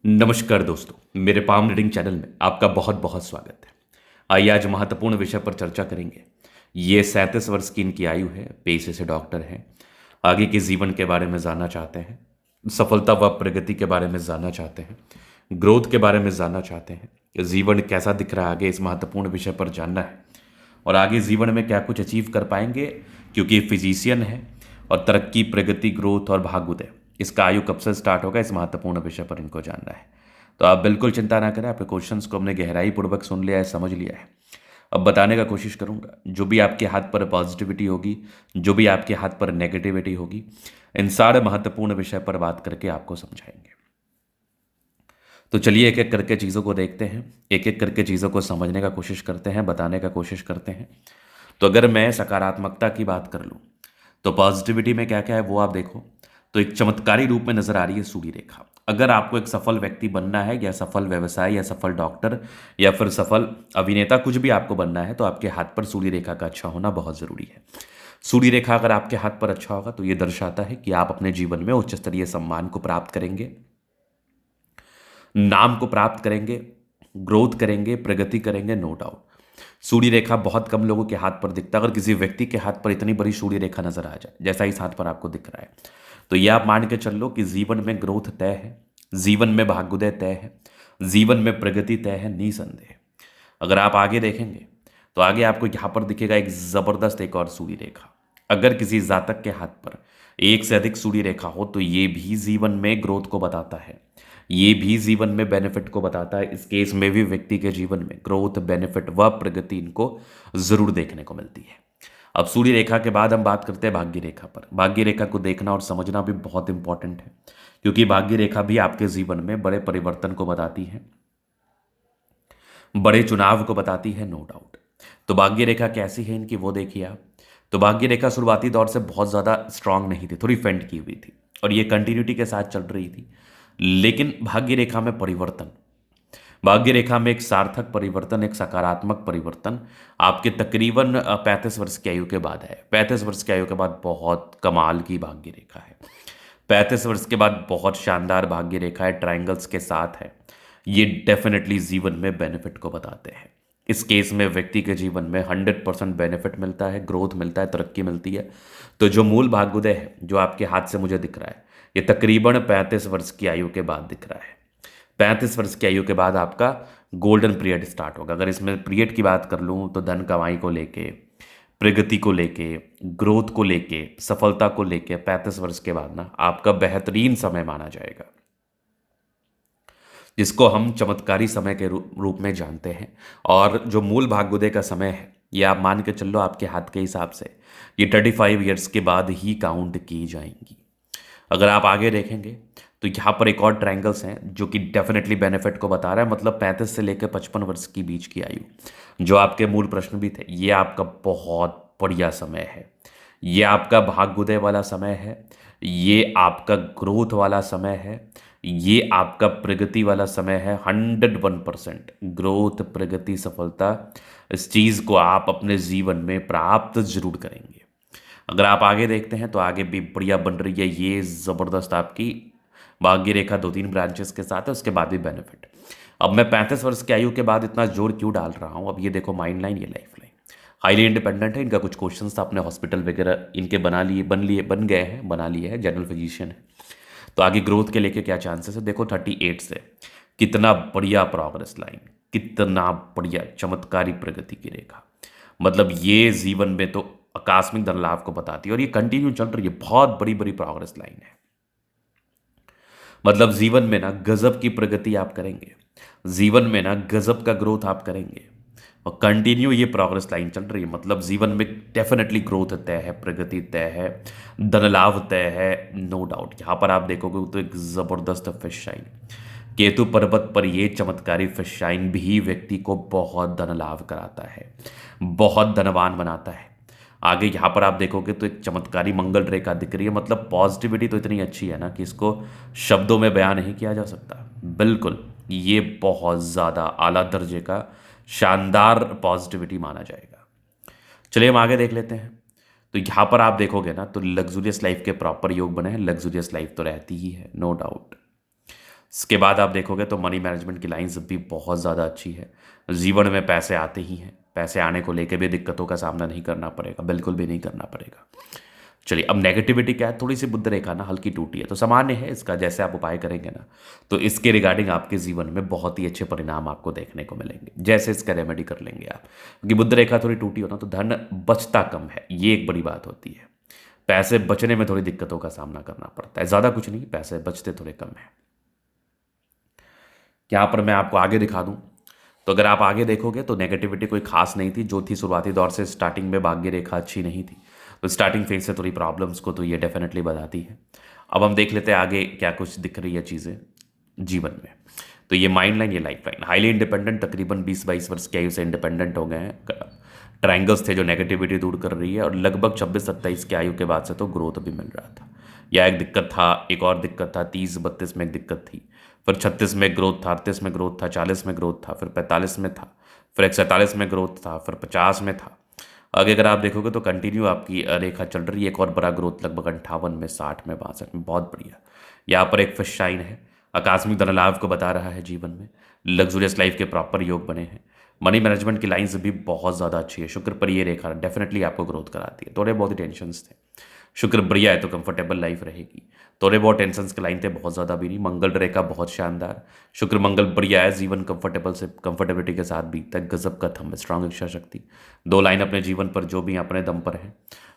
नमस्कार दोस्तों, मेरे पाम रीडिंग चैनल में आपका बहुत बहुत स्वागत है। आइए आज महत्वपूर्ण विषय पर चर्चा करेंगे। ये 37 वर्ष की इनकी आयु है, पेशे से डॉक्टर हैं। आगे के जीवन के बारे में जानना चाहते हैं, सफलता व प्रगति के बारे में जानना चाहते हैं, ग्रोथ के बारे में जानना चाहते हैं, जीवन कैसा दिख रहा है आगे, इस महत्वपूर्ण विषय पर जानना है और आगे जीवन में क्या कुछ अचीव कर पाएंगे, क्योंकि फिजिशियन है और तरक्की, प्रगति, ग्रोथ और भाग्योदय, इसका आयु कब से स्टार्ट होगा, इस महत्वपूर्ण विषय पर इनको जानना है। तो आप बिल्कुल चिंता ना करें, आपके क्वेश्चंस को हमने गहराई पूर्वक सुन लिया है, समझ लिया है। अब बताने का कोशिश करूंगा, जो भी आपके हाथ पर पॉजिटिविटी होगी, जो भी आपके हाथ पर नेगेटिविटी होगी, इन सारे महत्वपूर्ण विषय पर बात करके आपको समझाएंगे। तो चलिए एक एक करके चीज़ों को देखते हैं, एक एक करके चीज़ों को समझने का कोशिश करते हैं, बताने का कोशिश करते हैं। तो अगर मैं सकारात्मकता की बात कर लूँ तो पॉजिटिविटी में क्या क्या है वो आप देखो। तो एक चमत्कारी रूप में नजर आ रही है सूर्य रेखा। अगर आपको एक सफल व्यक्ति बनना है या सफल व्यवसाय या सफल डॉक्टर या फिर सफल अभिनेता, कुछ भी आपको बनना है, तो आपके हाथ पर सूर्य रेखा का अच्छा होना बहुत जरूरी है। सूर्य रेखा अगर आपके हाथ पर अच्छा होगा तो ये दर्शाता है कि आप अपने जीवन में उच्च स्तरीय सम्मान को प्राप्त करेंगे, नाम को प्राप्त करेंगे, ग्रोथ करेंगे, प्रगति करेंगे, नो डाउट। सूर्य रेखा बहुत कम लोगों के हाथ पर दिखता है। अगर किसी व्यक्ति के हाथ पर इतनी बड़ी सूर्य रेखा नजर आ जाए जैसा इस हाथ पर आपको दिख रहा है, तो यह आप मान के चल लो कि जीवन में ग्रोथ तय है, जीवन में भाग्योदय तय है, जीवन में प्रगति तय है, निसंदेह। अगर आप आगे देखेंगे तो आगे आपको यहां पर दिखेगा एक जबरदस्त एक और सूर्य रेखा। अगर किसी जातक के हाथ पर एक से अधिक सूर्य रेखा हो तो ये भी जीवन में ग्रोथ को बताता है, ये भी जीवन में बेनिफिट को बताता है। इस केस में भी व्यक्ति के जीवन में ग्रोथ, बेनिफिट व प्रगति इनको जरूर देखने को मिलती है। अब सूर्य रेखा के बाद हम बात करते हैं भाग्य रेखा पर। भाग्य रेखा को देखना और समझना भी बहुत इंपॉर्टेंट है, क्योंकि भाग्य रेखा भी आपके जीवन में बड़े परिवर्तन को बताती है, बड़े चुनाव को बताती है, नो डाउट। तो भाग्य रेखा कैसी है इनकी वो देखिए आप। तो भाग्य रेखा शुरुआती दौर से बहुत ज़्यादा स्ट्रांग नहीं थी, थोड़ी फेंट की हुई थी और ये कंटिन्यूटी के साथ चल रही थी। लेकिन भाग्य रेखा में परिवर्तन, भाग्य रेखा में एक सार्थक परिवर्तन, एक सकारात्मक परिवर्तन आपके तकरीबन 35 वर्ष की आयु के बाद है। 35 वर्ष की आयु के बाद बहुत कमाल की भाग्य रेखा है। 35 वर्ष के बाद बहुत शानदार भाग्य रेखा है, ट्रायंगल्स के साथ है। ये डेफिनेटली जीवन में बेनिफिट को बताते हैं। इस केस में व्यक्ति के जीवन में 100% बेनिफिट मिलता है, ग्रोथ मिलता है, तरक्की मिलती है। तो जो मूल भाग्योदय है जो आपके हाथ से मुझे दिख रहा है, ये तकरीबन 35 वर्ष की आयु के बाद दिख रहा है। 35 वर्ष की आयु के बाद आपका गोल्डन पीरियड स्टार्ट होगा। अगर इसमें पीरियड की बात कर लूँ तो धन कमाई को लेके, प्रगति को लेके, ग्रोथ को लेके, सफलता को लेके 35 वर्ष के बाद ना आपका बेहतरीन समय माना जाएगा, जिसको हम चमत्कारी समय के रूप में जानते हैं। और जो मूल भाग्योदय का समय है ये आप मान के चलो आपके हाथ के हिसाब से ये 35 ईयर्स के बाद ही काउंट की जाएंगी। अगर आप आगे देखेंगे तो यहाँ पर एक और ट्रायंगल्स हैं जो कि डेफिनेटली बेनिफिट को बता रहा है, मतलब 35 से लेकर 55 वर्ष की बीच की आयु, जो आपके मूल प्रश्न भी थे, ये आपका बहुत बढ़िया समय है। ये आपका भाग्योदय वाला समय है, ये आपका ग्रोथ वाला समय है, ये आपका प्रगति वाला समय है। 101% ग्रोथ, प्रगति, सफलता, इस चीज़ को आप अपने जीवन में प्राप्त जरूर करेंगे। अगर आप आगे देखते हैं तो आगे भी बढ़िया बन रही है ये ज़बरदस्त आपकी भाग्य रेखा, 2-3 ब्रांचेस के साथ है, उसके बाद भी बेनिफिट। अब मैं 35 वर्ष की आयु के बाद इतना जोर क्यों डाल रहा हूँ, अब ये देखो माइंड लाइन, ये लाइफ लाइन हाईली इंडिपेंडेंट है। इनका कुछ क्वेश्चन था, अपने हॉस्पिटल वगैरह इनके बन गए हैं, बना लिए हैं, जनरल फिजिशियन है। तो आगे ग्रोथ के लेके क्या चांसेस है देखो। 38 से कितना बढ़िया प्रोग्रेस लाइन, कितना बढ़िया चमत्कारी प्रगति की रेखा, मतलब ये जीवन में तो आकस्मिक धन लाभ को बताती है और ये कंटिन्यू चल रही है। बहुत बड़ी बड़ी प्रोग्रेस लाइन है, मतलब जीवन में ना गजब की प्रगति आप करेंगे, जीवन में ना गजब का ग्रोथ आप करेंगे और कंटिन्यू ये प्रोग्रेस लाइन चल रही है। मतलब जीवन में डेफिनेटली ग्रोथ तय है, प्रगति तय है, धन लाभ तय है, नो डाउट। यहाँ पर आप देखोगे तो एक जबरदस्त फिश शाइन, केतु पर्वत पर ये चमत्कारी फिश शाइन भी व्यक्ति को बहुत धन लाभ कराता है, बहुत धनवान बनाता है। आगे यहाँ पर आप देखोगे तो एक चमत्कारी मंगल रेखा दिख रही है। मतलब पॉजिटिविटी तो इतनी अच्छी है ना कि इसको शब्दों में बयान नहीं किया जा सकता। बिल्कुल ये बहुत ज़्यादा आला दर्जे का शानदार पॉजिटिविटी माना जाएगा। चलिए हम आगे देख लेते हैं। तो यहाँ पर आप देखोगे ना तो लग्जूरियस लाइफ के प्रॉपर योग बने हैं। लग्जूरियस लाइफ तो रहती ही है, नो डाउट। इसके बाद आप देखोगे तो मनी मैनेजमेंट की लाइंस भी बहुत ज़्यादा अच्छी है। जीवन में पैसे आते ही हैं, पैसे आने को लेकर भी दिक्कतों का सामना नहीं करना पड़ेगा, बिल्कुल भी नहीं करना पड़ेगा। चलिए, अब नेगेटिविटी क्या है, थोड़ी सी बुध रेखा ना हल्की टूटी है, तो सामान्य है इसका, जैसे आप उपाय करेंगे ना तो इसके रिगार्डिंग आपके जीवन में बहुत ही अच्छे परिणाम आपको देखने को मिलेंगे, जैसे इसका रेमेडी कर लेंगे आप। क्योंकि बुध रेखा थोड़ी टूटी हो ना तो धन बचता कम है, ये एक बड़ी बात होती है। पैसे बचने में थोड़ी दिक्कतों का सामना करना पड़ता है, ज़्यादा कुछ नहीं, पैसे बचते थोड़े कम है। यहाँ पर मैं आपको आगे दिखा दूं तो अगर आप आगे देखोगे तो नेगेटिविटी कोई खास नहीं थी, जो थी शुरुआती दौर से स्टार्टिंग में भाग्य रेखा अच्छी नहीं थी, तो स्टार्टिंग फेज से थोड़ी प्रॉब्लम्स को तो ये डेफिनेटली बताती है। अब हम देख लेते हैं आगे क्या कुछ दिख रही है चीज़ें जीवन में। तो ये माइंड लाइन, ये लाइफ लाइन, हाईली इंडिपेंडेंट, तकरीबन 20-22 वर्ष की आयु से इंडिपेंडेंट हो गए हैं। ट्रायंगल्स थे जो नेगेटिविटी दूर कर रही है, और लगभग 26-27 की आयु के बाद से तो ग्रोथ भी मिल रहा था। यह एक दिक्कत था, एक और दिक्कत था, 30-32 में एक दिक्कत थी, फिर 36 में ग्रोथ था, 38 में ग्रोथ था, 40 में ग्रोथ था, फिर 45 में था, फिर 47 में ग्रोथ था, फिर 50 में था। आगे अगर आप देखोगे तो कंटिन्यू आपकी रेखा चल रही है, एक और बड़ा ग्रोथ लगभग 58 में, 60 में, 62 में, बहुत बढ़िया। यहाँ पर एक फिश शाइन है, आकस्मिक धन लाभ को बता रहा है जीवन में, लग्जूरियस लाइफ के प्रॉपर योग बने हैं। मनी मैनेजमेंट की लाइंस भी बहुत ज़्यादा अच्छी है, शुक्र पर ये रेखा डेफिनेटली आपको ग्रोथ कराती है। थोड़े बहुत ही टेंशंस थे, शुक्र बढ़िया है तो कंफर्टेबल लाइफ रहेगी। थोड़े बहुत टेंशंस के लाइन थे, बहुत ज़्यादा भी नहीं। मंगल रेखा बहुत शानदार, शुक्र मंगल बढ़िया है, जीवन कंफर्टेबिलिटी के साथ बीतता है। गजब का थंब, स्ट्रांग इच्छा शक्ति, 2 लाइन अपने जीवन पर जो भी अपने दम पर है।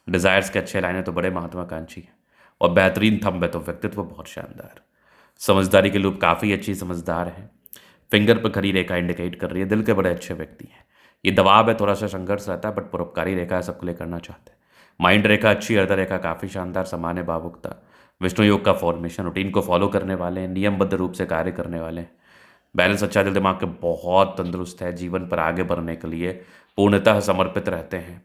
डिजायर्स के अच्छे लाइन है तो बड़े महत्वाकांक्षी है, और बेहतरीन थंब है तो व्यक्तित्व बहुत शानदार। समझदारी के लूप काफ़ी अच्छी समझदार है। फिंगर पर खड़ी रेखा इंडिकेट कर रही है दिल के बड़े अच्छे व्यक्ति हैं। ये दबाव है, थोड़ा सा संघर्ष रहता है, बट परोपकारी रेखा है, सबके लिए करना चाहते हैं। माइंड रेखा अच्छी, अर्ध रेखा काफ़ी शानदार, सामान्य भावुकता, विष्णु योग का फॉर्मेशन, रूटीन को फॉलो करने वाले हैं, नियमबद्ध रूप से कार्य करने वाले हैं। बैलेंस अच्छा, दिल दिमाग के बहुत तंदुरुस्त है, जीवन पर आगे बढ़ने के लिए पूर्णतः समर्पित रहते हैं।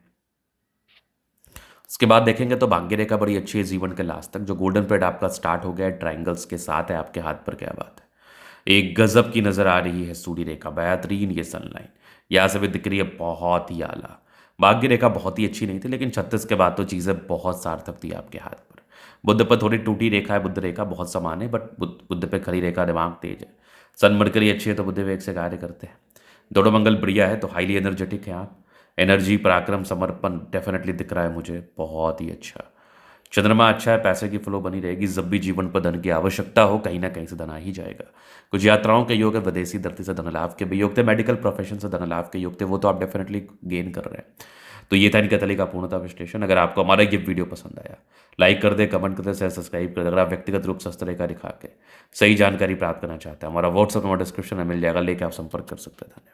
उसके बाद देखेंगे तो भाग्य रेखा बड़ी अच्छी है जीवन के लास्ट तक, जो गोल्डन पीरियड आपका स्टार्ट हो गया है, ट्रायंगल्स के साथ है आपके हाथ पर, क्या बात है। एक गजब की नजर आ रही है सूर्य रेखा, बेहतरीन ये सनलाइन यहाँ से भी दिख रही है, बहुत ही आला। भाग्य रेखा बहुत ही अच्छी नहीं थी, लेकिन 36 के बाद तो चीज़ें बहुत सार्थक थी आपके हाथ पर। बुद्ध पर थोड़ी टूटी रेखा है, बुद्ध रेखा बहुत समान है, बट बुद्ध पे खड़ी रेखा, दिमाग तेज है। सन मरकरी अच्छी है तो बुद्ध वेग से कार्य करते हैं। दोनों मंगल बढ़िया है तो हाईली एनर्जेटिक है आप। एनर्जी, पराक्रम, समर्पण डेफिनेटली दिख रहा है मुझे, बहुत ही अच्छा। चंद्रमा अच्छा है, पैसे की फ्लो बनी रहेगी, जब भी जीवन पर धन की आवश्यकता हो कहीं ना कहीं से धन आ ही जाएगा। कुछ यात्राओं के योग है, विदेशी धरती से धन लाभ के भी योग थे, मेडिकल प्रोफेशन से धन लाभ के योग थे, वो तो आप डेफिनेटली गेन कर रहे हैं। तो ये था इनका तली का पूर्णता विश्लेषण। अगर आपको हमारा ये वीडियो पसंद आया, लाइक कर दे, कमेंट कर दे, शेयर सब्सक्राइब कर दे। अगर आप व्यक्तिगत रूप से हस्त रेखा दिखा के सही जानकारी प्राप्त करना चाहते हैं, हमारा व्हाट्सअप नंबर डिस्क्रिप्शन में मिल जाएगा, लेके आप संपर्क कर सकते हैं। धन्यवाद।